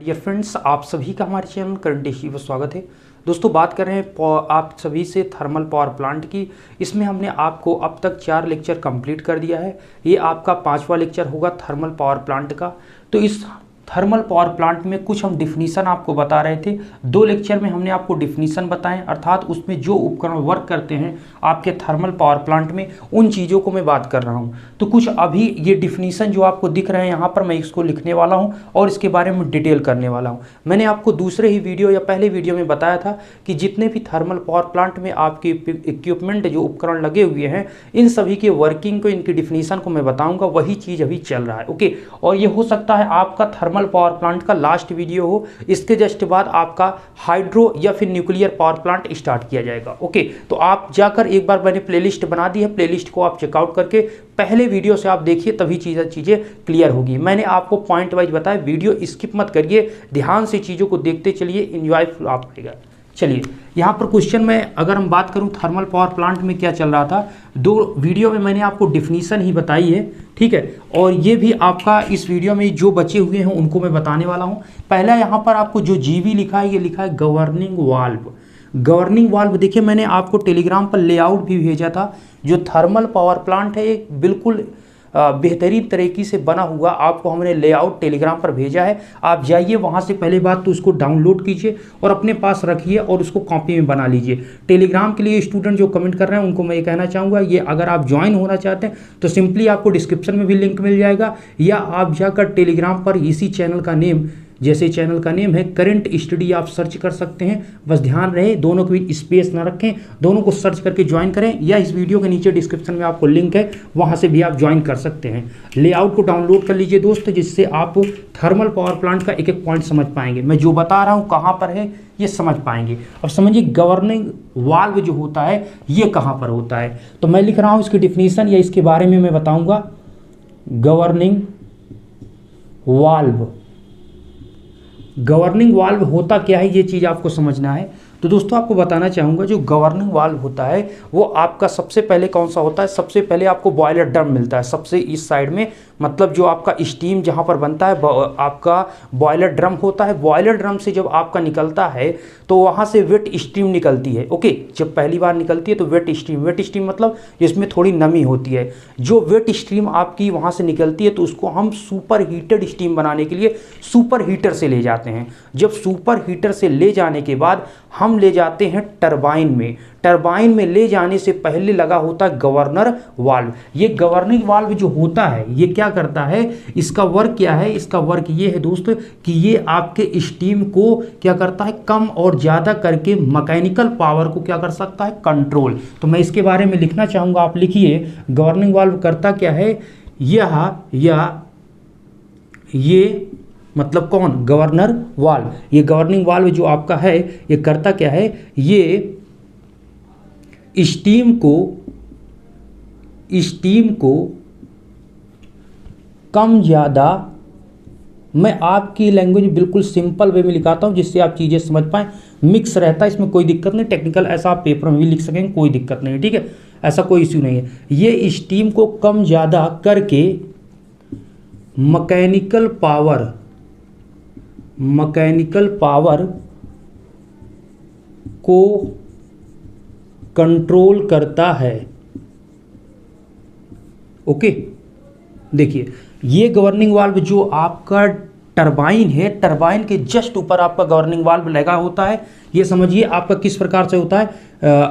Dear friends, आप सभी का हमारे चैनल करंट इश्यू पर स्वागत है। दोस्तों, बात कर रहे हैं आप सभी से थर्मल पावर प्लांट की। इसमें हमने आपको अब तक 4 लेक्चर कंप्लीट कर दिया है। ये आपका 5वां लेक्चर होगा थर्मल पावर प्लांट का। तो इस थर्मल पावर प्लांट में कुछ हम डिफिनीसन आपको बता रहे थे। 2 लेक्चर में हमने आपको डिफिनीसन बताएं, अर्थात उसमें जो उपकरण वर्क करते हैं आपके थर्मल पावर प्लांट में, उन चीज़ों को मैं बात कर रहा हूं। तो कुछ अभी ये डिफिनीसन जो आपको दिख रहे हैं यहाँ पर, मैं इसको लिखने वाला हूं और इसके बारे में डिटेल करने वाला हूं। मैंने आपको दूसरे ही वीडियो या पहले वीडियो में बताया था कि जितने भी थर्मल पावर प्लांट में आपके इक्विपमेंट जो उपकरण लगे हुए हैं, इन सभी के वर्किंग को, इनकी डिफिनीसन को मैं बताऊँगा। वही चीज़ अभी चल रहा है। ओके, और ये हो सकता है आपका थर्मल पावर प्लांट का लास्ट वीडियो हो। इसके जस्ट बाद आपका हाइड्रो या फिर न्यूक्लियर पावर प्लांट स्टार्ट किया जाएगा। ओके, तो आप जाकर एक बार मैंने प्लेलिस्ट बना दी है, प्लेलिस्ट को आप चेकआउट करके पहले वीडियो से आप देखिए, तभी चीज़ें क्लियर होगी। मैंने आपको पॉइंट वाइज बताया, वीडियो स्किप मत करिए, ध्यान से चीज़ों को देखते चलिए, एंजॉयफुल आप रहेगा। चलिए, यहाँ पर क्वेश्चन में अगर हम बात करूँ थर्मल पावर प्लांट में क्या चल रहा था, 2 वीडियो में मैंने आपको डिफिनीसन ही बताई है, ठीक है। और ये भी आपका इस वीडियो में जो बचे हुए हैं उनको मैं बताने वाला हूँ। पहला यहाँ पर आपको जो जीवी लिखा है, ये लिखा है गवर्निंग वाल्व। गवर्निंग वाल्व देखिए, मैंने आपको टेलीग्राम पर लेआउट भी भेजा था। जो थर्मल पावर प्लांट है एक बिल्कुल बेहतरीन तरीके से बना हुआ आपको हमने लेआउट टेलीग्राम पर भेजा है। आप जाइए वहाँ से, पहले बात तो उसको डाउनलोड कीजिए और अपने पास रखिए और उसको कॉपी में बना लीजिए। टेलीग्राम के लिए स्टूडेंट जो कमेंट कर रहे हैं उनको मैं ये कहना चाहूँगा, ये अगर आप ज्वाइन होना चाहते हैं तो सिंपली आपको डिस्क्रिप्शन में भी लिंक मिल जाएगा, या आप जाकर टेलीग्राम पर इसी चैनल का नेम, जैसे चैनल का नेम है करंट स्टडी, आप सर्च कर सकते हैं। बस ध्यान रहे दोनों के बीच स्पेस ना रखें, दोनों को सर्च करके ज्वाइन करें, या इस वीडियो के नीचे डिस्क्रिप्शन में आपको लिंक है, वहां से भी आप ज्वाइन कर सकते हैं। लेआउट को डाउनलोड कर लीजिए दोस्त, जिससे आप थर्मल पावर प्लांट का एक एक पॉइंट समझ पाएंगे। मैं जो बता रहा हूँ कहाँ पर है ये समझ पाएंगे। अब समझिए, गवर्निंग वाल्व जो होता है ये कहाँ पर होता है। तो मैं लिख रहा हूँ इसकी डिफिनीसन, या इसके बारे में मैं बताऊँगा। गवर्निंग वाल्व, गवर्निंग वाल्व होता क्या है ये चीज़ आपको समझना है। तो दोस्तों, आपको बताना चाहूँगा, जो गवर्निंग वाल्व होता है वो आपका सबसे पहले कौन सा होता है, सबसे पहले आपको बॉयलर ड्रम मिलता है सबसे इस साइड में, मतलब जो आपका स्टीम जहाँ पर बनता है आपका बॉयलर ड्रम होता है। बॉयलर ड्रम से जब आपका निकलता है तो वहाँ से वेट स्ट्रीम निकलती है। ओके, जब पहली बार निकलती है तो वेट स्ट्रीम मतलब जिसमें थोड़ी नमी होती है। जो वेट स्ट्रीम आपकी वहाँ से निकलती है तो उसको हम सुपर हीटेड स्टीम बनाने के लिए सुपर हीटर से ले जाते हैं। जब सुपर हीटर से ले जाने के बाद हम ले जाते हैं टरबाइन में। टरबाइन में ले जाने से पहले लगा होता है गवर्नर वाल्व। ये गवर्निंग वाल्व जो होता है ये क्या करता है, इसका वर्क क्या है, इसका वर्क ये है दोस्तों कि ये आपके स्टीम को क्या करता है, कम और ज़्यादा करके मैकेनिकल पावर को क्या कर सकता है, कंट्रोल। तो मैं इसके बारे में लिखना चाहूँगा, आप लिखिए गवर्निंग वाल्व करता क्या है। ये मतलब कौन, गवर्नर वाल्व। ये गवर्निंग वाल्व जो आपका है ये करता क्या है, ये स्टीम को कम ज़्यादा, मैं आपकी लैंग्वेज बिल्कुल सिंपल वे में लिखाता हूँ जिससे आप चीज़ें समझ पाएँ। मिक्स रहता है, इसमें कोई दिक्कत नहीं, टेक्निकल ऐसा आप पेपर में भी लिख सकेंगे, कोई दिक्कत नहीं है, ठीक है, ऐसा कोई इश्यू नहीं है। ये स्टीम को कम ज़्यादा करके मैकेनिकल पावर को कंट्रोल करता है। ओके, देखिए ये गवर्निंग वाल्व जो आपका टरबाइन है, टरबाइन के जस्ट ऊपर आपका गवर्निंग वाल्व लगा होता है। ये समझिए आपका किस प्रकार से होता है,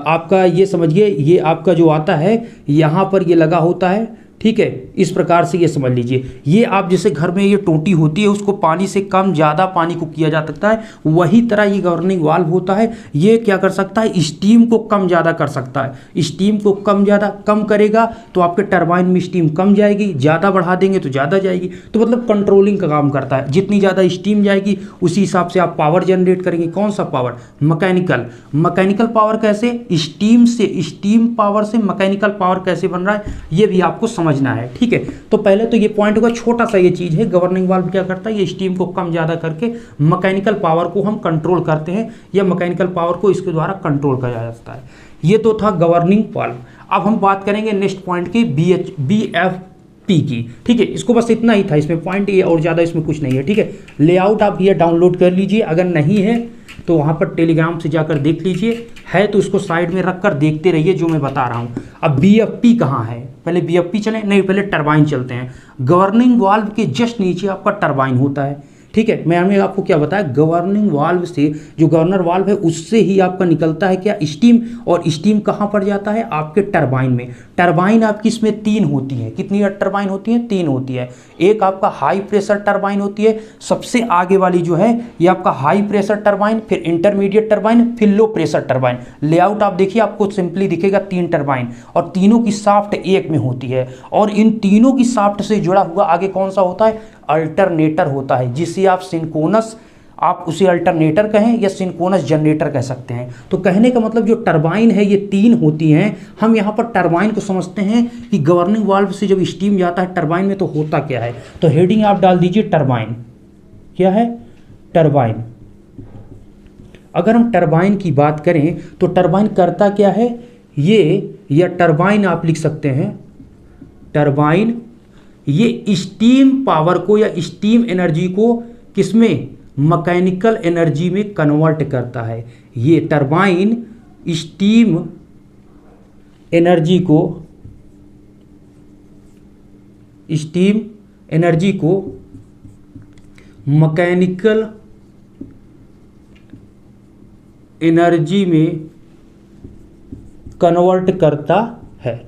आपका ये समझिए, ये आपका जो आता है यहाँ पर ये लगा होता है, ठीक है, इस प्रकार से ये समझ लीजिए। ये आप जैसे घर में ये टोटी होती है, उसको पानी से कम ज़्यादा पानी को किया जा सकता है, वही तरह ये गवर्निंग वाल्व होता है। ये क्या कर सकता है, स्टीम को कम ज़्यादा कर सकता है। स्टीम को कम ज़्यादा कम करेगा तो आपके टरबाइन में स्टीम कम जाएगी, ज़्यादा बढ़ा देंगे तो ज़्यादा जाएगी। तो मतलब कंट्रोलिंग का काम करता है। जितनी ज़्यादा स्टीम जाएगी उसी हिसाब से आप पावर जनरेट करेंगे। कौन सा पावर, मैकेनिकल पावर। कैसे, स्टीम पावर से मैकेनिकल पावर कैसे बन रहा है ये भी आपको समझना है, ठीक है। तो पहले तो ये पॉइंट होगा, छोटा सा ये चीज है। गवर्निंग वाल्व क्या करता है, ये स्टीम को कम ज्यादा करके मैकेनिकल पावर को हम कंट्रोल करते हैं, या मैकेनिकल पावर को इसके द्वारा कंट्रोल किया जाता है। ये तो था गवर्निंग वाल्व। अब हम बात करेंगे नेक्स्ट पॉइंट की, BFP पी की। ठीक है, इसको बस इतना ही था, इसमें पॉइंट ये और ज़्यादा इसमें कुछ नहीं है। ठीक है, लेआउट आप ये डाउनलोड कर लीजिए, अगर नहीं है तो वहाँ पर टेलीग्राम से जाकर देख लीजिए, है तो उसको साइड में रख कर देखते रहिए जो मैं बता रहा हूँ। अब BFP कहाँ है, पहले BFP चले, नहीं पहले टरबाइन चलते हैं। गवर्निंग वाल्व के जस्ट नीचे आपका टरबाइन होता है। ठीक है, मैंने आपको क्या बताया, गवर्निंग वाल्व से, जो गवर्नर वाल्व है उससे ही आपका निकलता है क्या, स्टीम, और स्टीम कहाँ पर जाता है, आपके टरबाइन में। टरबाइन आपकी इसमें 3 होती है, कितनी टरबाइन होती है, 3 होती है। एक आपका हाई प्रेशर टरबाइन होती है, सबसे आगे वाली जो है ये आपका हाई प्रेशर टरबाइन, फिर इंटरमीडिएट टरबाइन, फिर लो प्रेशर टरबाइन। लेआउट आप देखिए, आपको सिंपली दिखेगा 3 टरबाइन, और तीनों की शाफ्ट एक में होती है, और इन तीनों की शाफ्ट से जुड़ा हुआ आगे कौन सा होता है, अल्टरनेटर होता है, जिसे आप सिंक्रोनस, आप उसे अल्टरनेटर कहें या सिंक्रोनस जनरेटर कह सकते हैं। तो कहने का मतलब जो टरबाइन है ये 3 होती हैं। हम यहाँ पर टरबाइन को समझते हैं कि गवर्निंग वाल्व से जब स्टीम जाता है टरबाइन में तो होता क्या है, तो हेडिंग आप डाल दीजिए टरबाइन। क्या है, टरबाइन। अगर हम टरबाइन की बात करें तो टरबाइन करता क्या है, ये, या टरबाइन आप लिख सकते हैं, टरबाइन ये स्टीम पावर को या स्टीम एनर्जी को किसमें, मैकेनिकल एनर्जी में कन्वर्ट करता है। ये टरबाइन स्टीम एनर्जी को, स्टीम एनर्जी को मैकेनिकल एनर्जी में कन्वर्ट करता है।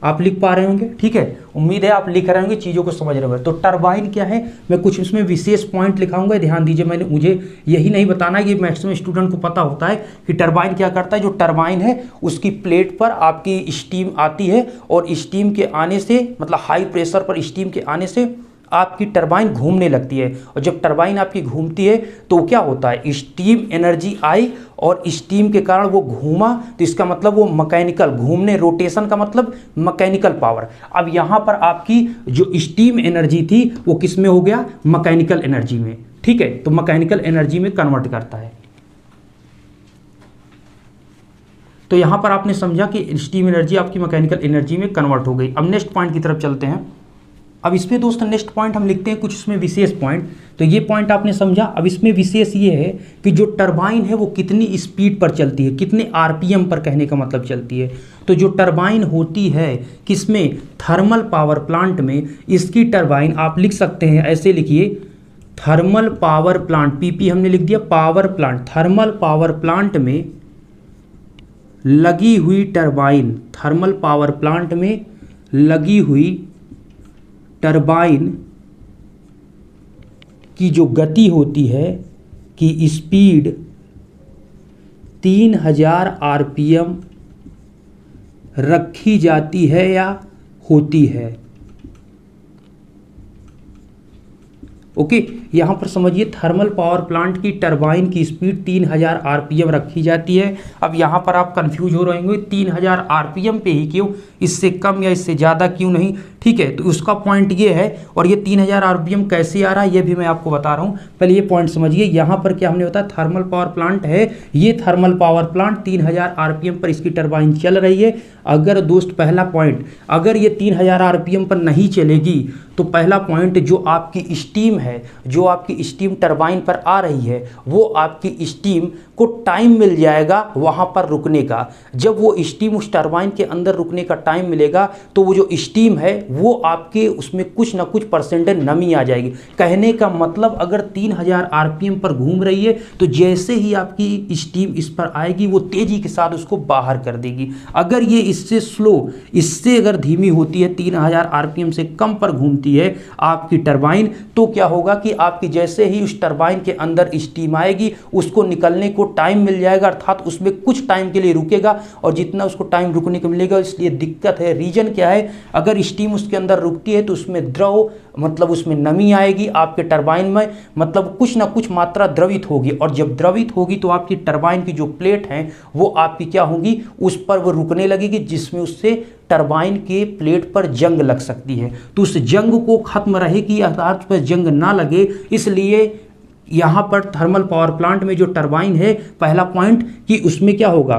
आप लिख पा रहे होंगे, ठीक है, उम्मीद है आप लिख रहे होंगे, चीज़ों को समझ रहे होंगे। तो टरबाइन क्या है, मैं कुछ इसमें विशेष पॉइंट लिखाऊंगा, ध्यान दीजिए। मुझे यही नहीं बताना, ये मैक्सिमम स्टूडेंट को पता होता है कि टरबाइन क्या करता है। जो टरबाइन है उसकी प्लेट पर आपकी स्टीम आती है, और स्टीम के आने से, मतलब हाई प्रेशर पर स्टीम के आने से आपकी टरबाइन घूमने लगती है, और जब टरबाइन आपकी घूमती है तो क्या होता है, स्टीम एनर्जी आई और स्टीम के कारण वो घूमा, तो इसका मतलब वो मैकेनिकल, घूमने, रोटेशन का मतलब मैकेनिकल पावर। अब यहाँ पर आपकी जो स्टीम एनर्जी थी वो किस में हो गया, मैकेनिकल एनर्जी में। ठीक है, तो मैकेनिकल एनर्जी में कन्वर्ट करता है। तो यहाँ पर आपने समझा कि स्टीम एनर्जी आपकी मैकेनिकल एनर्जी में कन्वर्ट हो गई। अब नेक्स्ट पॉइंट की तरफ चलते हैं। अब इसमें दोस्तों नेक्स्ट पॉइंट हम लिखते हैं कुछ इसमें विशेष पॉइंट। तो ये पॉइंट आपने समझा। अब इसमें विशेष ये है कि जो टरबाइन है वो कितनी स्पीड पर चलती है, कितने आरपीएम पर, कहने का मतलब चलती है। तो जो टरबाइन होती है किसमें, थर्मल पावर प्लांट में, इसकी टरबाइन आप लिख सकते हैं, ऐसे लिखिए, थर्मल पावर प्लांट, पीपी हमने लिख दिया, power plant, thermal power plant में लगी हुई टरबाइन, थर्मल पावर प्लांट में लगी हुई टरबाइन की जो गति होती है, कि स्पीड 3000 आरपीएम रखी जाती है या होती है। ओके, यहाँ पर समझिए, थर्मल पावर प्लांट की टरबाइन की स्पीड 3000 आरपीएम रखी जाती है। अब यहाँ पर आप कंफ्यूज हो रहे होंगे, 3000 आरपीएम पे ही क्यों, इससे कम या इससे ज़्यादा क्यों नहीं। ठीक है, तो उसका पॉइंट ये है, और ये 3000 आरपीएम कैसे आ रहा है ये भी मैं आपको बता रहा हूँ। पहले ये पॉइंट समझिए, यहाँ पर क्या हमने बताया, थर्मल पावर प्लांट है, ये थर्मल पावर प्लांट 3000 आरपीएम पर इसकी टरबाइन चल रही है। अगर दोस्त पहला पॉइंट, अगर ये 3000 आरपीएम पर नहीं चलेगी तो पहला पॉइंट, जो आपकी स्टीम है, जो आपकी स्टीम टरबाइन पर आ रही है, वो आपकी स्टीम को टाइम मिल जाएगा वहाँ पर रुकने का। जब वो स्टीम उस टरबाइन के अंदर रुकने का टाइम मिलेगा तो वो जो स्टीम है वो आपके उसमें कुछ ना कुछ परसेंटेज नमी आ जाएगी। कहने का मतलब, अगर 3000 आरपीएम पर घूम रही है तो जैसे ही आपकी स्टीम इस पर आएगी वो तेज़ी के साथ उसको बाहर कर देगी। अगर ये इससे स्लो, इससे अगर धीमी होती है, 3000 आरपीएम से कम पर घूमती है आपकी टरबाइन, तो क्या होगा कि आपकी जैसे ही उस टरबाइन के अंदर स्टीम आएगी उसको निकलने को टाइम मिल जाएगा, अर्थात उसमें कुछ टाइम के लिए रुकेगा, और जितना उसको टाइम रुकने को मिलेगा, इसलिए दिक्कत है। रीजन क्या है, अगर स्टीम उसके अंदर रुकती है तो उसमें द्रव, मतलब उसमें नमी आएगी आपके टरबाइन में, मतलब कुछ ना कुछ मात्रा द्रवित होगी, और जब द्रवित होगी तो आपकी टरबाइन की जो प्लेट है वो आपकी क्या होगी, उस पर वो रुकने लगेगी, जिसमें उससे टरबाइन के प्लेट पर जंग लग सकती है। तो उस जंग को खत्म रहे कि अर्थात पर जंग ना लगे, इसलिए यहाँ पर थर्मल पावर प्लांट में जो टरबाइन है, पहला पॉइंट कि उसमें क्या होगा,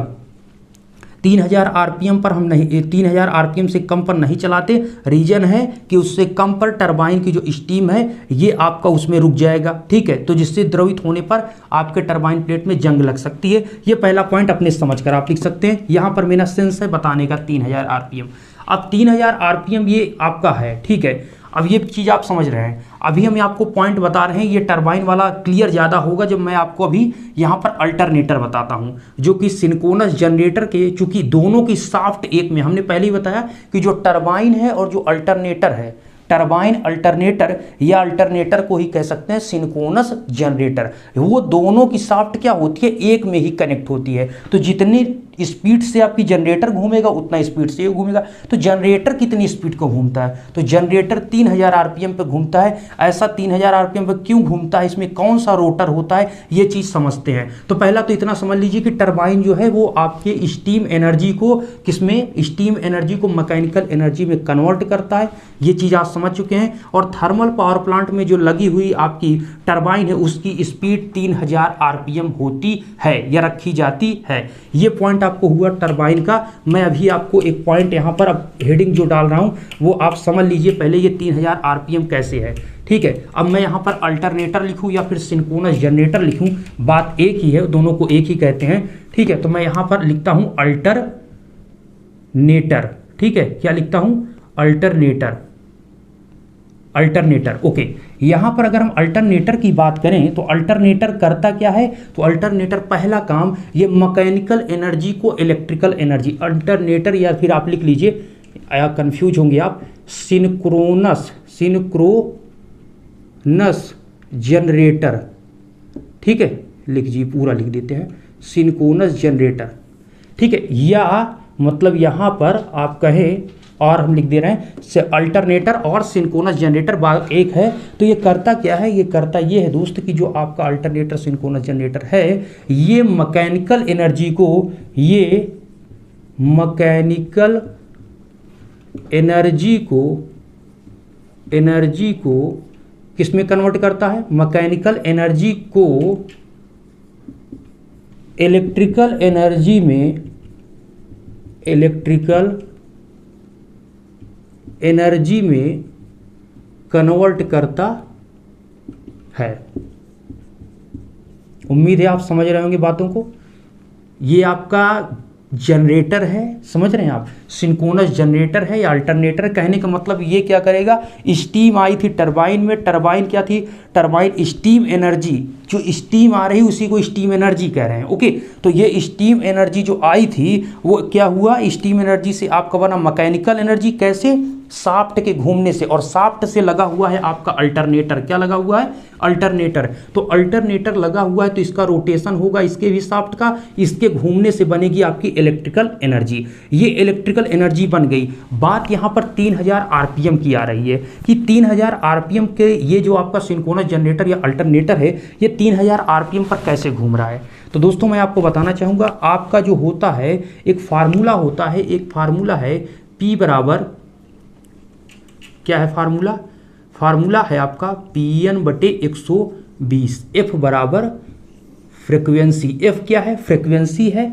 3000 आरपीएम पर हम नहीं, 3000 आरपीएम से कम पर नहीं चलाते। रीजन है कि उससे कम पर टरबाइन की जो स्टीम है ये आपका उसमें रुक जाएगा, ठीक है, तो जिससे द्रवित होने पर आपके टरबाइन प्लेट में जंग लग सकती है। ये पहला पॉइंट अपने समझ कर आप लिख सकते हैं। यहाँ पर मेरा सेंस है बताने का 3000 आरपीएम। अब 3000 आरपीएम ये आपका है, ठीक है। अब ये चीज़ आप समझ रहे हैं। अभी हम आपको पॉइंट बता रहे हैं, ये टरबाइन वाला क्लियर ज़्यादा होगा जब मैं आपको अभी यहाँ पर अल्टरनेटर बताता हूँ, जो कि सिंक्रोनस जनरेटर के, चूंकि दोनों की शाफ्ट एक में, हमने पहले ही बताया कि जो टरबाइन है और जो अल्टरनेटर है, टरबाइन अल्टरनेटर या अल्टरनेटर को ही कह सकते हैं सिंक्रोनस जनरेटर, वो दोनों की शाफ्ट क्या होती है, एक में ही कनेक्ट होती है। तो जितनी स्पीड से आपकी जनरेटर घूमेगा उतना स्पीड से ये घूमेगा। तो जनरेटर कितनी स्पीड को घूमता है, तो जनरेटर 3000 आरपीएम पे घूमता है। ऐसा 3000 आरपीएम पे क्यों घूमता है, इसमें कौन सा रोटर होता है, ये चीज़ समझते हैं। तो पहला तो इतना समझ लीजिए कि टरबाइन जो है वो आपके स्टीम एनर्जी को किसमें, स्टीम एनर्जी को मैकेनिकल एनर्जी में कन्वर्ट करता है, ये चीज़ आप समझ चुके हैं। और थर्मल पावर प्लांट में जो लगी हुई आपकी टरबाइन है उसकी स्पीड 3000 आरपीएम होती है या रखी जाती है। ये पॉइंट आपको हुआ टरबाइन का। मैं अभी आपको एक पॉइंट यहाँ पर अब हेडिंग जो डाल रहा हूँ वो आप समझ लीजिए पहले, ये 3000 आरपीएम कैसे है, ठीक है। अब मैं यहाँ पर अल्टरनेटर लिखूँ या फिर सिंक्रोनस जनरेटर लिखूँ, बात एक ही है, दोनों को एक ही कहते हैं, ठीक है। तो मैं यहाँ पर लिखता हूँ अल्टरनेटर, ठीक है, क्या लिखता हूँ, अल्टरनेटर, अल्टरनेटर, ओके। यहाँ पर अगर हम अल्टरनेटर की बात करें तो अल्टरनेटर करता क्या है, तो अल्टरनेटर पहला काम ये मैकेनिकल एनर्जी को इलेक्ट्रिकल एनर्जी, अल्टरनेटर या फिर आप लिख लीजिए, या कंफ्यूज होंगे आप, सिंक्रोनस, सिंक्रोनस जनरेटर, ठीक है, लिख जी पूरा लिख देते हैं, सिंक्रोनस जनरेटर, ठीक है। या मतलब यहाँ पर आप कहें और हम लिख दे रहे हैं से अल्टरनेटर और सिंक्रोनस जनरेटर बात एक है। तो ये करता क्या है, ये करता ये है दोस्त कि जो आपका अल्टरनेटर सिंक्रोनस जनरेटर है ये मैकेनिकल एनर्जी को, ये मैकेनिकल एनर्जी को किस में कन्वर्ट करता है, मैकेनिकल एनर्जी को इलेक्ट्रिकल एनर्जी में, इलेक्ट्रिकल एनर्जी में कन्वर्ट करता है। उम्मीद है आप समझ रहे होंगे बातों को। ये आपका जनरेटर है, समझ रहे हैं आप, सिंक्रोनस जनरेटर है या अल्टरनेटर। कहने का मतलब ये क्या करेगा, स्टीम आई थी टरबाइन में, टरबाइन क्या थी, टरबाइन स्टीम एनर्जी, जो स्टीम आ रही उसी को स्टीम एनर्जी कह रहे हैं, ओके। तो ये स्टीम एनर्जी जो आई थी वो क्या हुआ, स्टीम एनर्जी से आपका बना मैकेनिकल एनर्जी, कैसे, शाफ्ट के घूमने से, और शाफ्ट से लगा हुआ है आपका अल्टरनेटर, क्या लगा हुआ है, अल्टरनेटर। तो अल्टरनेटर लगा हुआ है तो इसका रोटेशन होगा, इसके भी शाफ्ट का, इसके घूमने से बनेगी आपकी इलेक्ट्रिकल एनर्जी। ये इलेक्ट्रिकल एनर्जी बन गई। बात यहाँ पर 3000 आरपीएम की आ रही है कि 3000 आरपीएम के ये जो आपका सिंक्रोनस जनरेटर या अल्टरनेटर है ये 3000 आरपीएम पर कैसे घूम रहा है। तो दोस्तों मैं आपको बताना चाहूँगा, आपका जो होता है एक फार्मूला होता है, एक फार्मूला है P बराबर, क्या है फार्मूला, फार्मूला है आपका Pn/120, F बराबर फ्रिक्वेंसी, F क्या है, फ्रिक्वेंसी है,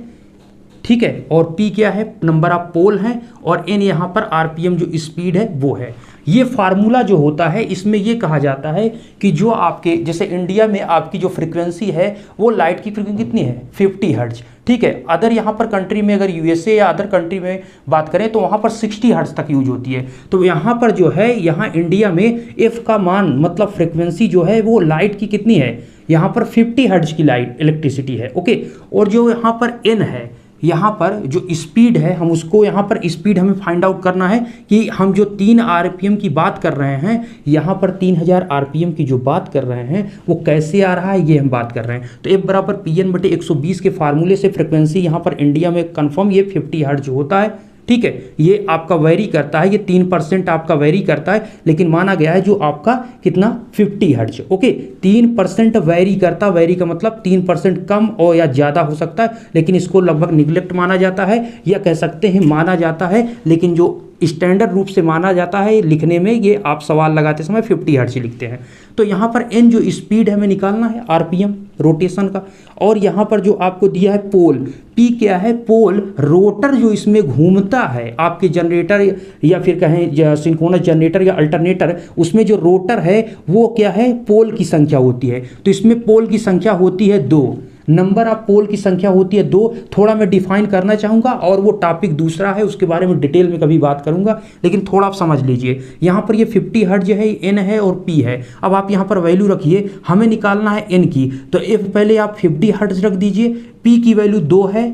ठीक है, और P क्या है, नंबर ऑफ पोल है, और N यहाँ पर आरपीएम जो स्पीड है वो है। ये फार्मूला जो होता है इसमें ये कहा जाता है कि जो आपके जैसे इंडिया में आपकी जो फ्रिक्वेंसी है वो लाइट की फ्रिक्वेंसी कितनी है, 50 हर्ट्ज, ठीक है। अदर यहाँ पर कंट्री में अगर यूएसए या अदर कंट्री में बात करें तो वहाँ पर 60 हर्ट्ज तक यूज होती है। तो यहाँ पर जो है, यहाँ इंडिया में एफ का मान मतलब फ्रिक्वेंसी जो है वो लाइट की कितनी है, यहाँ पर 50 हर्ट्ज की लाइट इलेक्ट्रिसिटी है, ओके। और जो यहाँ पर एन है, यहाँ पर जो स्पीड है, हम उसको यहाँ पर स्पीड हमें फाइंड आउट करना है कि हम जो 3 आरपीएम की बात कर रहे हैं, यहाँ पर 3000 आरपीएम की जो बात कर रहे हैं वो कैसे आ रहा है ये हम बात कर रहे हैं। तो F बराबर Pn/120 के फार्मूले से फ्रिक्वेंसी यहाँ पर इंडिया में कंफर्म ये 50 हर्ट्ज होता है, ठीक है। ये आपका वेरी करता है, ये 3% आपका वेरी करता है, लेकिन माना गया है जो आपका कितना 50 हर्ट्ज, ओके। 3% वेरी करता, वेरी का मतलब 3% कम और या ज़्यादा हो सकता है, लेकिन इसको लगभग निगलेक्ट माना जाता है या कह सकते हैं माना जाता है, लेकिन जो स्टैंडर्ड रूप से माना जाता है लिखने में, ये आप सवाल लगाते समय 50 हर्ट्ज लिखते हैं। तो यहाँ पर एन जो स्पीड है हमें निकालना है, आरपीएम रोटेशन का, और यहाँ पर जो आपको दिया है पोल, पी क्या है, पोल रोटर जो इसमें घूमता है आपके जनरेटर या फिर कहें सिंक्रोनस जनरेटर या अल्टरनेटर, उसमें जो रोटर है वो क्या है, पोल की संख्या होती है। तो इसमें पोल की संख्या होती है 2, नंबर ऑफ पोल की संख्या होती है 2। थोड़ा मैं डिफाइन करना चाहूँगा और वो टॉपिक दूसरा है, उसके बारे में डिटेल में कभी बात करूँगा, लेकिन थोड़ा आप समझ लीजिए। यहाँ पर ये 50 हर्ट्ज है, एन है और पी है। अब आप यहाँ पर वैल्यू रखिए, हमें निकालना है एन की, तो एफ पहले आप 50 हर्ट्ज रख दीजिए, पी की वैल्यू 2 है,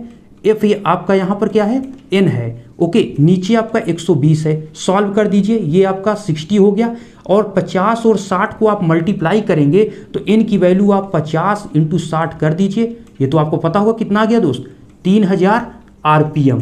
एफ ये आपका यहाँ पर क्या है, एन है। ओके, नीचे आपका 120 है, सॉल्व कर दीजिए, ये आपका 60 हो गया, और 50 और 60 को आप मल्टीप्लाई करेंगे तो n की वैल्यू आप 50 × 60 कर दीजिए। ये तो आपको पता होगा कितना आ गया दोस्त, 3000 आरपीएम।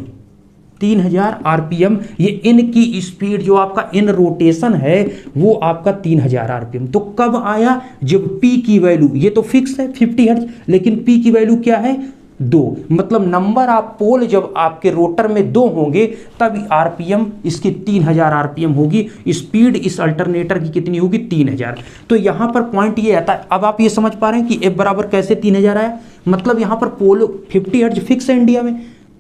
3000 आरपीएम, ये n की स्पीड जो आपका n रोटेशन है वो आपका 3000 आरपीएम। तो कब आया, जब p की वैल्यू, ये तो फिक्स है 50 हर्ट्ज, लेकिन p की वैल्यू क्या है, 2, मतलब नंबर ऑफ पोल जब आपके रोटर में 2 होंगे तब आरपीएम इसकी 3000 आरपीएम होगी। स्पीड इस अल्टरनेटर की कितनी होगी, 3000। तो यहाँ पर पॉइंट ये आता है, अब आप ये समझ पा रहे हैं कि एफ बराबर कैसे 3000 आया। मतलब यहाँ पर पोल 50 हर्ट्ज फिक्स है इंडिया में,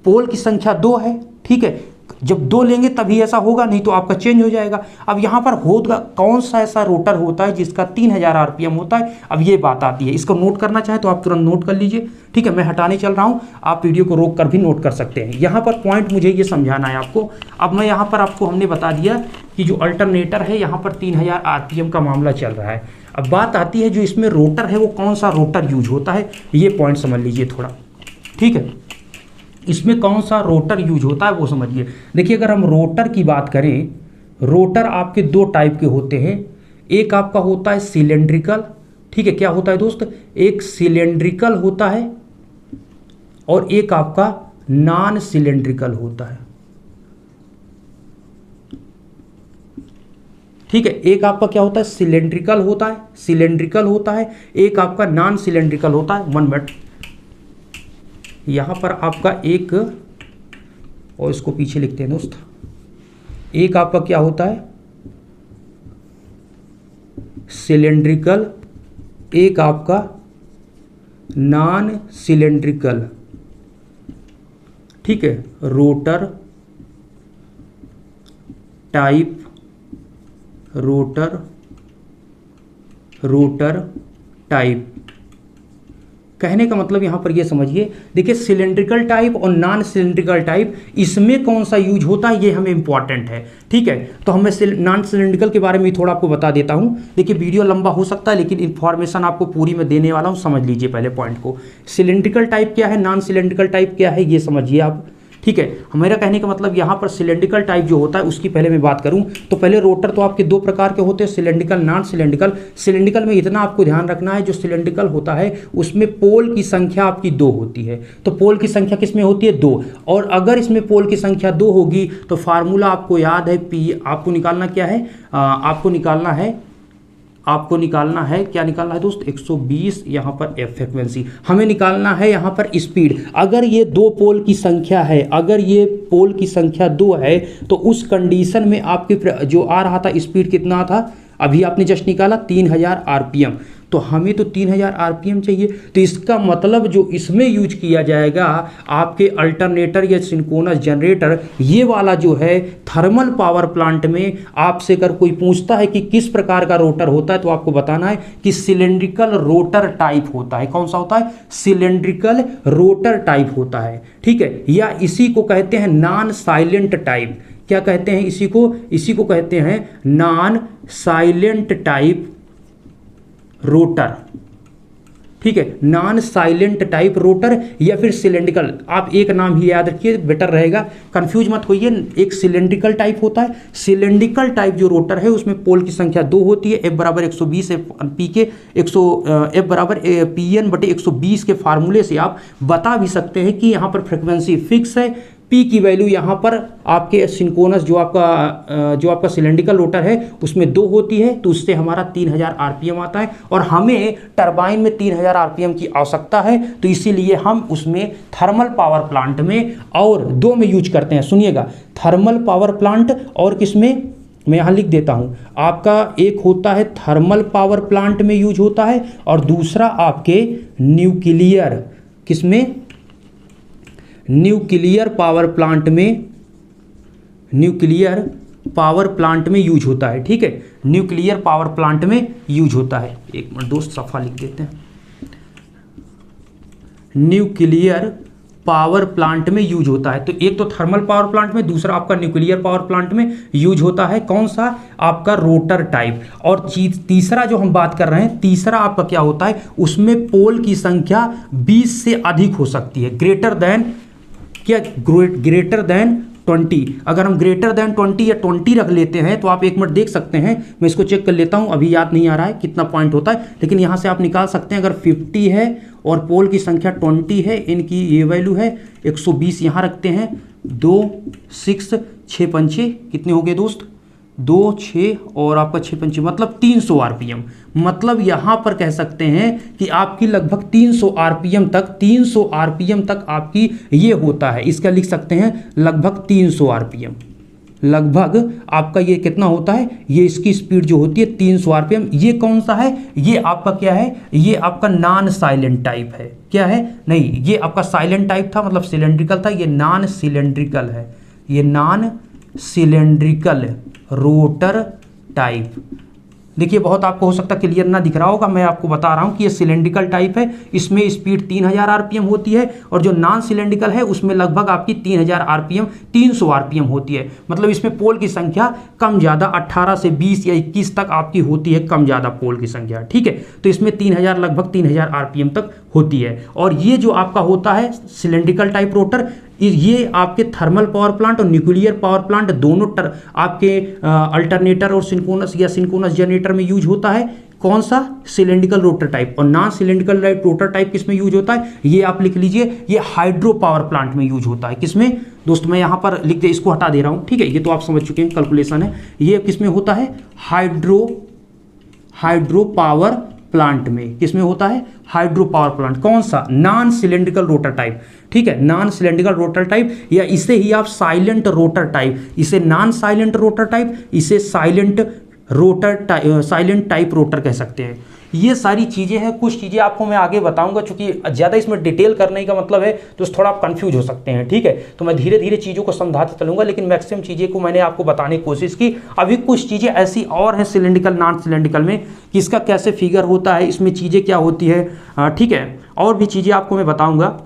पोल की संख्या 2 है, ठीक है। जब 2 लेंगे तभी ऐसा होगा, नहीं तो आपका चेंज हो जाएगा। अब यहाँ पर होगा कौन सा ऐसा रोटर होता है जिसका 3000 आरपीएम होता है, अब ये बात आती है। इसको नोट करना चाहे तो आप तुरंत नोट कर लीजिए, ठीक है। मैं हटाने चल रहा हूँ, आप वीडियो को रोक कर भी नोट कर सकते हैं। यहाँ पर पॉइंट मुझे ये समझाना है आपको। अब मैं यहाँ पर आपको हमने बता दिया कि जो अल्टरनेटर है यहाँ पर 3000 आरपीएम का मामला चल रहा है। अब बात आती है जो इसमें रोटर है वो कौन सा रोटर यूज होता है, ये पॉइंट समझ लीजिए थोड़ा, ठीक है। इसमें कौन सा रोटर यूज होता है वो समझिए। देखिए, अगर हम रोटर की बात करें, रोटर आपके 2 टाइप के होते हैं। एक आपका होता है सिलेंड्रिकल, ठीक है, क्या होता है दोस्त, एक सिलेंड्रिकल होता है और एक आपका नॉन सिलेंड्रिकल होता है, ठीक है। एक आपका क्या होता है, सिलेंड्रिकल होता है, सिलेंड्रिकल होता है, एक आपका नॉन सिलेंड्रिकल होता है। 1 मिनट, यहाँ पर आपका एक, और इसको पीछे लिखते हैं दोस्त, एक आपका क्या होता है सिलेंड्रिकल, एक आपका नॉन सिलेंड्रिकल, ठीक है। रोटर टाइप, रोटर टाइप, कहने का मतलब यहाँ पर ये समझिए। देखिए, सिलेंड्रिकल टाइप और नॉन सिलेंड्रिकल टाइप, इसमें कौन सा यूज होता है ये हमें इंपॉर्टेंट है, ठीक है। तो हमें नॉन सिलेंड्रिकल के बारे में थोड़ा आपको बता देता हूँ। देखिए, वीडियो लंबा हो सकता है लेकिन इन्फॉर्मेशन आपको पूरी मैं देने वाला हूँ, समझ लीजिए पहले पॉइंट को। सिलेंड्रिकल टाइप क्या है, नॉन सिलेंड्रिकल टाइप क्या है, ये समझिए आप, ठीक है। हमारा कहने का मतलब यहाँ पर सिलेंड्रिकल टाइप जो होता है उसकी पहले मैं बात करूँ तो पहले रोटर तो आपके 2 प्रकार के होते हैं, सिलेंड्रिकल, नॉन सिलेंड्रिकल। सिलेंड्रिकल में इतना आपको ध्यान रखना है, जो सिलेंड्रिकल होता है उसमें पोल की संख्या आपकी 2 होती है। तो पोल की संख्या किसमें होती है, 2, और अगर इसमें पोल की संख्या 2 होगी तो फार्मूला आपको याद है, पी आपको निकालना क्या है, आपको निकालना है क्या निकालना है दोस्त, 120 यहाँ पर एफ फ्रिक्वेंसी। हमें निकालना है यहाँ पर स्पीड। अगर ये 2 पोल की संख्या है, अगर ये पोल की संख्या 2 है तो उस कंडीशन में आपकी जो आ रहा था स्पीड कितना था, अभी आपने जस्ट निकाला 3000 आरपीएम। तो हमें तो 3000 आरपीएम चाहिए, तो इसका मतलब जो इसमें यूज किया जाएगा आपके अल्टरनेटर या सिंक्रोनस जनरेटर, ये वाला जो है थर्मल पावर प्लांट में आपसे अगर कोई पूछता है कि किस प्रकार का रोटर होता है तो आपको बताना है कि सिलेंड्रिकल रोटर टाइप होता है। कौन सा होता है, सिलेंड्रिकल रोटर टाइप होता है, ठीक है। या इसी को कहते हैं नॉन साइलेंट टाइप। क्या कहते हैं इसी को कहते हैं नॉन साइलेंट टाइप रोटर, ठीक है। नॉन साइलेंट टाइप रोटर या फिर सिलेंड्रिकल, आप एक नाम ही याद रखिए, बेटर रहेगा, कंफ्यूज मत होइए। एक सिलेंड्रिकल टाइप होता है, सिलेंड्रिकल टाइप जो रोटर है उसमें पोल की संख्या 2 होती है। एफ बराबर 120 पी के एफ बराबर पी एन बटे 120 के फार्मूले से आप बता भी सकते हैं कि यहाँ पर फ्रिक्वेंसी फिक्स है, पी की वैल्यू यहाँ पर आपके सिंक्रोनस जो आपका सिलेंड्रिकल रोटर है उसमें 2 होती है, तो उससे हमारा 3000 आरपीएम आता है और हमें टरबाइन में 3000 आरपीएम की आवश्यकता है, तो इसीलिए हम उसमें थर्मल पावर प्लांट में और 2 में यूज करते हैं। सुनिएगा, थर्मल पावर प्लांट और किसमें, मैं यहाँ लिख देता हूँ, आपका एक होता है थर्मल पावर प्लांट में यूज होता है और दूसरा आपके न्यूक्लियर, किसमें, न्यूक्लियर पावर प्लांट में, न्यूक्लियर पावर प्लांट में यूज होता है। ठीक है, न्यूक्लियर पावर प्लांट में यूज होता है। एक मिनट दोस्त, सफा लिख देते हैं, न्यूक्लियर पावर प्लांट में यूज होता है। तो एक तो थर्मल पावर प्लांट में, दूसरा आपका न्यूक्लियर पावर प्लांट में यूज होता है। कौन सा, आपका रोटर टाइप। और तीसरा जो हम बात कर रहे हैं, तीसरा आपका क्या होता है, उसमें पोल की संख्या 20 से अधिक हो सकती है, ग्रेटर देन 20। अगर हम ग्रेटर देन 20 या 20 रख लेते हैं तो आप एक मिनट देख सकते हैं, मैं इसको चेक कर लेता हूं, अभी याद नहीं आ रहा है कितना पॉइंट होता है, लेकिन यहां से आप निकाल सकते हैं। अगर 50 है और पोल की संख्या 20 है, इनकी ये वैल्यू है 120, यहां रखते हैं 2 6 6 पंचे कितने हो गए दोस्त, 2 6 और आपका 6 पंचे मतलब 300 आरपीएम। मतलब यहां पर कह सकते हैं कि आपकी लगभग 300 आरपीएम तक आपकी ये होता है। इसका लिख सकते हैं लगभग 300 आरपीएम, लगभग आपका ये कितना होता है, ये इसकी स्पीड जो होती है 300 आरपीएम। ये कौन सा है, ये आपका क्या है, ये आपका नॉन साइलेंट टाइप है। क्या है, नहीं, ये आपका साइलेंट टाइप था, मतलब सिलेंड्रिकल था, ये नॉन सिलेंड्रिकल है, ये नॉन सिलेंड्रिकल रोटर टाइप। देखिए बहुत आपको हो सकता है क्लियर ना दिख रहा होगा, मैं आपको बता रहा हूं कि ये सिलेंड्रिकल टाइप है, इसमें स्पीड 3000 आरपीएम होती है और जो नॉन सिलेंड्रिकल है उसमें लगभग आपकी 3000 आरपीएम 300 आरपीएम होती है। मतलब इसमें पोल की संख्या कम ज़्यादा 18 से 20 या 21 तक आपकी होती है, कम ज़्यादा पोल की संख्या। ठीक है, तो इसमें 3000 लगभग 3000 आरपीएम तक होती है। और ये जो आपका होता है सिलेंड्रिकल टाइप रोटर, ये आपके थर्मल पावर प्लांट और न्यूक्लियर पावर प्लांट दोनों आपके अल्टरनेटर और सिंक्रोनस या सिंक्रोनस जनरेटर में यूज होता है। कौन सा, सिलेंड्रिकल रोटर टाइप। और नॉन सिलेंड्रिकल रोटर टाइप किस में यूज होता है, ये आप लिख लीजिए, ये हाइड्रो पावर प्लांट में यूज होता है। किसमें दोस्त, मैं यहाँ पर लिख दे, इसको हटा दे रहा हूँ। ठीक है, ये तो आप समझ चुके हैं, कैलकुलेशन है। ये किस में होता है, हाइड्रो पावर प्लांट में। किसमें होता है, हाइड्रो पावर प्लांट। कौन सा, नॉन सिलेंड्रिकल रोटर टाइप। ठीक है, नॉन सिलेंड्रिकल रोटर टाइप, या इसे ही आप साइलेंट रोटर टाइप, इसे नॉन साइलेंट रोटर टाइप, इसे साइलेंट टाइप रोटर कह सकते हैं। ये सारी चीज़ें हैं, कुछ चीज़ें आपको मैं आगे बताऊंगा, क्योंकि ज़्यादा इसमें डिटेल करने का मतलब है तो थोड़ा आप कंफ्यूज हो सकते हैं। ठीक है, तो मैं धीरे धीरे चीज़ों को समझाते चलूंगा, लेकिन मैक्सिमम चीज़ें को मैंने आपको बताने की कोशिश की। अभी कुछ चीज़ें ऐसी और हैं सिलेंड्रिकल नॉन सिलेंड्रिकल में कि इसका कैसे फिगर होता है, इसमें चीज़ें क्या होती है। ठीक है, और भी चीज़ें आपको मैं बताऊँगा।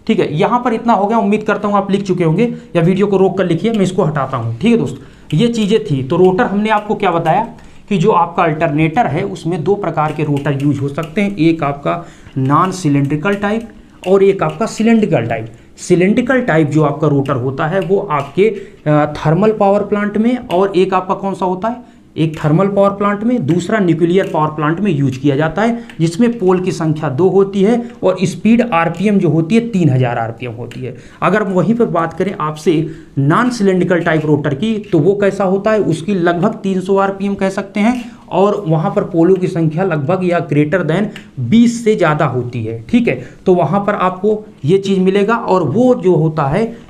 ठीक है, यहाँ पर इतना हो गया, उम्मीद करता हूँ आप लिख चुके होंगे, या वीडियो को रोक कर लिखिए, मैं इसको हटाता हूँ। ठीक है दोस्त, ये चीज़ें थी। तो रोटर हमने आपको क्या बताया कि जो आपका अल्टरनेटर है उसमें 2 प्रकार के रोटर यूज हो सकते हैं, एक आपका नॉन सिलेंड्रिकल टाइप और एक आपका सिलेंड्रिकल टाइप। सिलेंड्रिकल टाइप जो आपका रोटर होता है वो आपके थर्मल पावर प्लांट में, और एक आपका कौन सा होता है, एक थर्मल पावर प्लांट में, दूसरा न्यूक्लियर पावर प्लांट में यूज किया जाता है, जिसमें पोल की संख्या 2 होती है और स्पीड आरपीएम जो होती है 3000 आरपीएम होती है। अगर वहीं पर बात करें आपसे नॉन सिलेंड्रिकल टाइप रोटर की, तो वो कैसा होता है, उसकी लगभग 300 आरपीएम कह सकते हैं, और वहाँ पर पोलों की संख्या लगभग या ग्रेटर देन 20 से ज़्यादा होती है। ठीक है, तो वहाँ पर आपको ये चीज़ मिलेगा। और वो जो होता है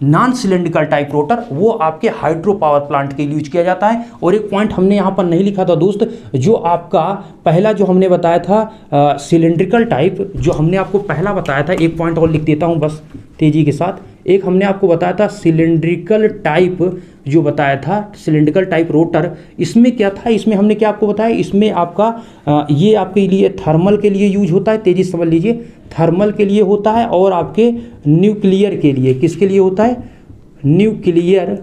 नॉन सिलेंड्रिकल टाइप रोटर, वो आपके हाइड्रो पावर प्लांट के लिए यूज किया जाता है। और एक पॉइंट हमने यहाँ पर नहीं लिखा था दोस्त, जो आपका पहला जो हमने बताया था सिलेंड्रिकल टाइप, जो हमने आपको पहला बताया था, एक पॉइंट और लिख देता हूँ बस तेजी के साथ। एक हमने आपको बताया था सिलेंड्रिकल टाइप, जो बताया था सिलेंड्रिकल टाइप रोटर, इसमें क्या था, इसमें हमने क्या आपको बताया, इसमें आपका ये आपके लिए थर्मल के लिए यूज होता है, तेजी से समझ लीजिए, थर्मल के लिए होता है, और आपके न्यूक्लियर के लिए, किसके लिए होता है, न्यूक्लियर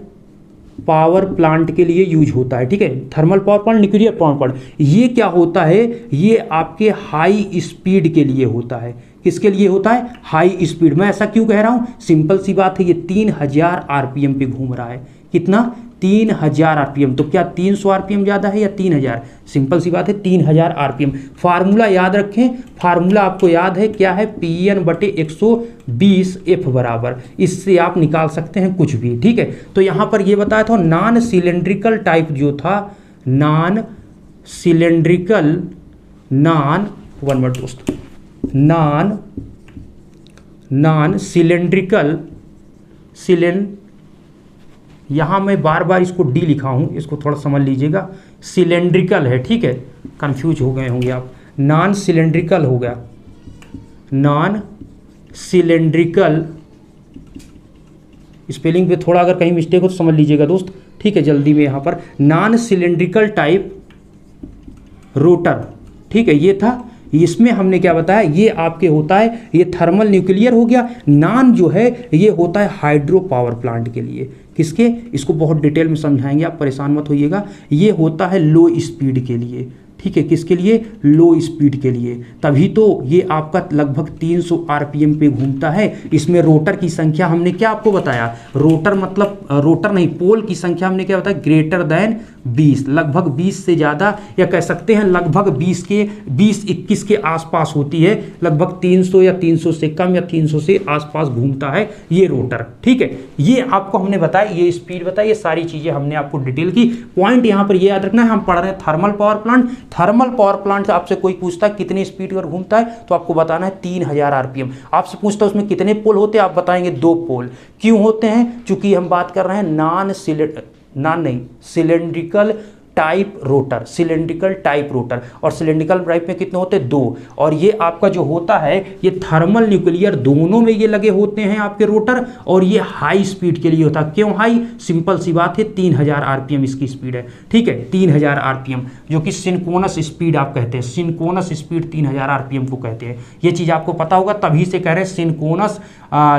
पावर प्लांट के लिए यूज होता है। ठीक है, thermal power plant, nuclear power plant, ये क्या होता है, ये आपके हाई स्पीड के लिए होता है। किसके लिए होता है, हाई स्पीड। मैं ऐसा क्यों कह रहा हूं, सिंपल सी बात है, ये 3000 आरपीएम पे घूम रहा है। कितना, 3000 आरपीएम। तो क्या 300 आरपीएम ज़्यादा है या 3000? सिंपल सी बात है, 3000 आरपीएम। फार्मूला याद रखें, फार्मूला आपको याद है क्या है? PN/120F बराबर, इससे आप निकाल सकते हैं कुछ भी, ठीक है। तो यहाँ पर ये बताया था नॉन सिलेंड्रिकल टाइप जो था, नॉन सिलेंड्रिकल, नॉन सिलेंड्रिकल, यहाँ मैं बार बार इसको डी लिखा हूँ, इसको थोड़ा समझ लीजिएगा। सिलेंड्रिकल है, ठीक है, कंफ्यूज हो गए होंगे आप। नॉन सिलेंड्रिकल हो गया, नॉन सिलेंड्रिकल, स्पेलिंग पे थोड़ा अगर कहीं मिस्टेक हो तो समझ लीजिएगा दोस्त, ठीक है। जल्दी में यहाँ पर नॉन सिलेंड्रिकल टाइप रोटर, ठीक है, ये था। इसमें हमने क्या बताया, ये आपके होता है, ये थर्मल न्यूक्लियर हो गया। नॉन जो है ये होता है हाइड्रो पावर प्लांट के लिए। किसके? इसको बहुत डिटेल में समझाएंगे, आप परेशान मत होइएगा। ये होता है लो स्पीड के लिए, ठीक है। किसके लिए? लो स्पीड के लिए। तभी तो ये आपका लगभग 300 आरपीएम पे घूमता है। इसमें रोटर की संख्या हमने क्या आपको बताया, रोटर मतलब रोटर नहीं, पोल की संख्या हमने क्या बताया, ग्रेटर देन 20, लगभग 20 से ज़्यादा, या कह सकते हैं लगभग 20-21 के आसपास होती है। लगभग 300 या 300 से कम या 300 से आसपास घूमता है ये रोटर, ठीक है। ये आपको हमने बताया, ये स्पीड बताई, ये सारी चीज़ें हमने आपको डिटेल की। पॉइंट यहाँ पर ये याद रखना है, हम पढ़ रहे हैं thermal power plant. Thermal power plant से आपसे कोई पूछता है कितनी स्पीड पर घूमता है, तो आपको बताना है 3000 आरपीएम। आपसे पूछता है उसमें कितने पोल होते हैं, आप बताएंगे 2 पोल। क्यों होते हैं? क्योंकि हम बात कर रहे हैं cylindrical type rotor, cylindrical type rotor. और सिलेंड्रिकल टाइप में कितने होते हैं? 2। और ये आपका जो होता है, ये थर्मल न्यूक्लियर दोनों में ये लगे होते हैं आपके रोटर। और ये हाई स्पीड के लिए होता है। क्यों हाई? सिंपल सी बात है, 3000 आरपीएम इसकी स्पीड है, ठीक है, 3000 आरपीएम, जो कि सिंक्रोनस स्पीड आप कहते हैं। सिंक्रोनस स्पीड 3000 आरपीएम को कहते हैं। ये चीज़ आपको पता होगा, तभी से कह रहे हैं सिंक्रोनस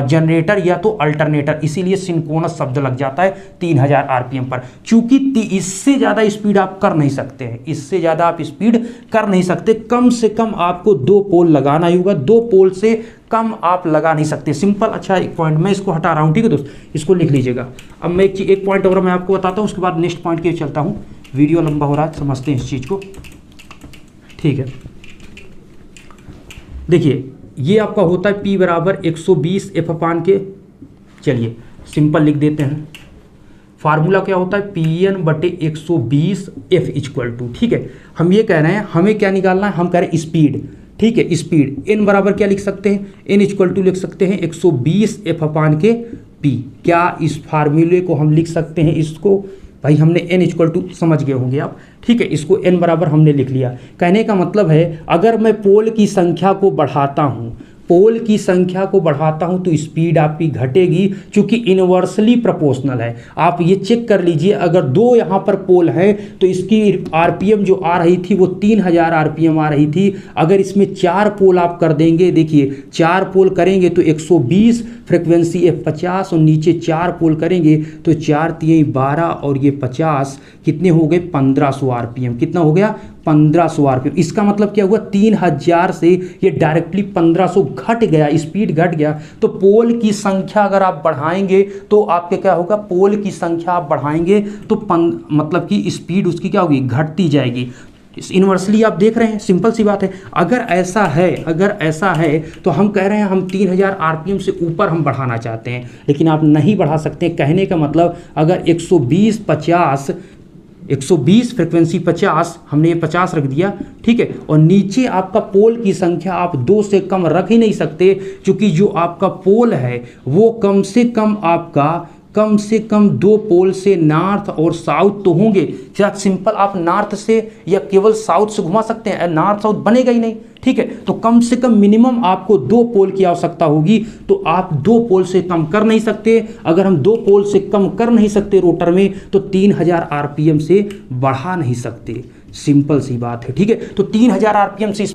जनरेटर या तो अल्टरनेटर, इसीलिए सिंक्रोनस शब्द लग जाता है 3000 आरपीएम पर। चूंकि इससे ज़्यादा स्पीड आप कर नहीं सकते हैं, इससे ज़्यादा आप स्पीड कर नहीं सकते। कम से कम आपको 2 पोल लगाना ही होगा, 2 पोल से कम आप लगा नहीं सकते, सिंपल। अच्छा, एक पॉइंट मैं इसको हटा रहा हूँ, ठीक है दोस्त, इसको लिख लीजिएगा। अब मैं एक पॉइंट और मैं आपको बताता हूँ, उसके बाद नेक्स्ट पॉइंट के चलता हूँ। वीडियो लंबा हो रहा है, समझते हैं इस चीज़ को, ठीक है। देखिए, ये आपका होता है P बराबर 120F अपान के, चलिए सिंपल लिख देते हैं। फार्मूला क्या होता है, PN/120F इक्वल टू, ठीक है। हम ये कह रहे हैं, हमें क्या निकालना है, हम कह रहे हैं स्पीड, ठीक है, स्पीड। N बराबर क्या लिख सकते हैं, N इक्वल टू लिख सकते हैं 120F अपान के P। क्या इस फार्मूले को हम लिख सकते हैं, इसको भाई हमने N इक्वल टू समझ गए होंगे आप, ठीक है। इसको N बराबर हमने लिख लिया। कहने का मतलब है, अगर मैं पोल की संख्या को बढ़ाता हूँ, पोल की संख्या को बढ़ाता हूं, तो स्पीड आपकी घटेगी, क्योंकि इनवर्सली प्रोपोर्शनल है। आप ये चेक कर लीजिए, अगर 2 यहाँ पर पोल है तो इसकी आरपीएम जो आ रही थी वो 3000 आरपीएम आ रही थी। अगर इसमें 4 पोल आप कर देंगे, देखिए 4 पोल करेंगे तो 120, फ्रिक्वेंसी है 50, और नीचे 4 पोल करेंगे तो 4 3 12 और ये 50, कितने हो गए, 1500 आरपीएम। कितना हो गया, 1500 आरपीएम। इसका मतलब क्या हुआ, 3000 से ये डायरेक्टली 1500 घट गया, स्पीड घट गया। तो पोल की संख्या अगर आप बढ़ाएंगे तो आपके क्या होगा, पोल की संख्या आप बढ़ाएंगे तो मतलब कि स्पीड उसकी क्या होगी, घटती जाएगी। इनवर्सली आप देख रहे हैं, सिंपल सी बात है। अगर ऐसा है तो हम कह रहे हैं हम 3000 आरपीएम से ऊपर हम बढ़ाना चाहते हैं, लेकिन आप नहीं बढ़ा सकते। कहने का मतलब, अगर 120 फ्रिक्वेंसी 50, हमने ये 50 रख दिया, ठीक है। और नीचे आपका पोल की संख्या आप 2 से कम रख ही नहीं सकते, क्योंकि जो आपका पोल है वो कम से कम 2 पोल से नॉर्थ और साउथ तो होंगे। क्या सिंपल आप नॉर्थ से या केवल साउथ से घुमा सकते हैं, नॉर्थ साउथ बनेगा ही नहीं, ठीक है। तो कम से कम मिनिमम आपको 2 पोल की आवश्यकता होगी, तो आप 2 पोल से कम कर नहीं सकते। अगर हम 2 पोल से कम कर नहीं सकते रोटर में, तो 3000 आरपीएम से बढ़ा नहीं सकते, सिंपल सी बात है, ठीक है। तो 3000 आरपीएम से